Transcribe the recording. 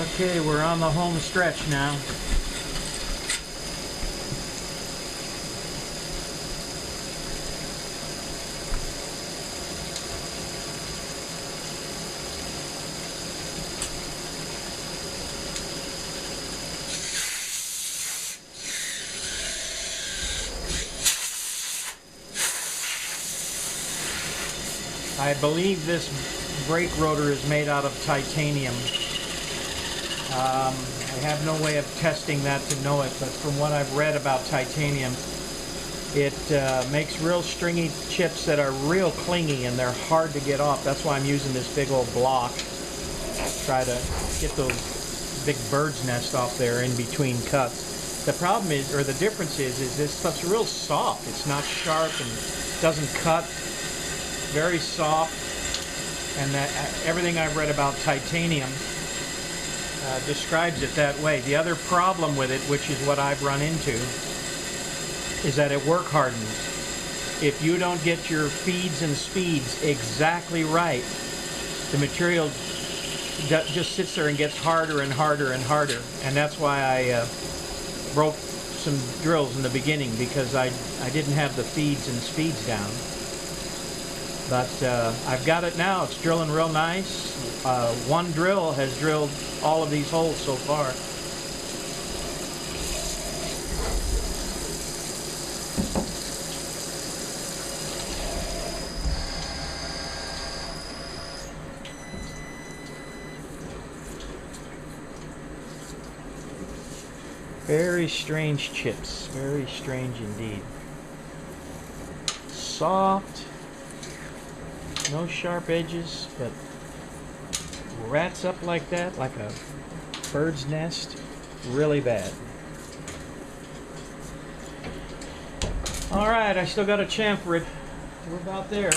Okay, we're on the home stretch now. I believe this brake rotor is made out of titanium. I have no way of testing that to know it, but from what I've read about titanium, it makes real stringy chips that are real clingy and they're hard to get off. That's why I'm using this big old block to try to get those big bird's nest off there in between cuts. The problem is, or the difference is this stuff's real soft. It's not sharp and doesn't cut. Very soft, and that everything I've read about titanium describes it that way. The other problem with it, which is what I've run into, is that it work hardens. If you don't get your feeds and speeds exactly right, the material just sits there and gets harder and harder and harder. And that's why I broke some drills in the beginning, because I didn't have the feeds and speeds down. But I've got it now. It's drilling real nice. One drill has drilled all of these holes so far. Very strange chips. Very strange indeed. Soft. No sharp edges, but rats up like that, like a bird's nest, really bad. Alright, I still got to chamfer it. We're about there.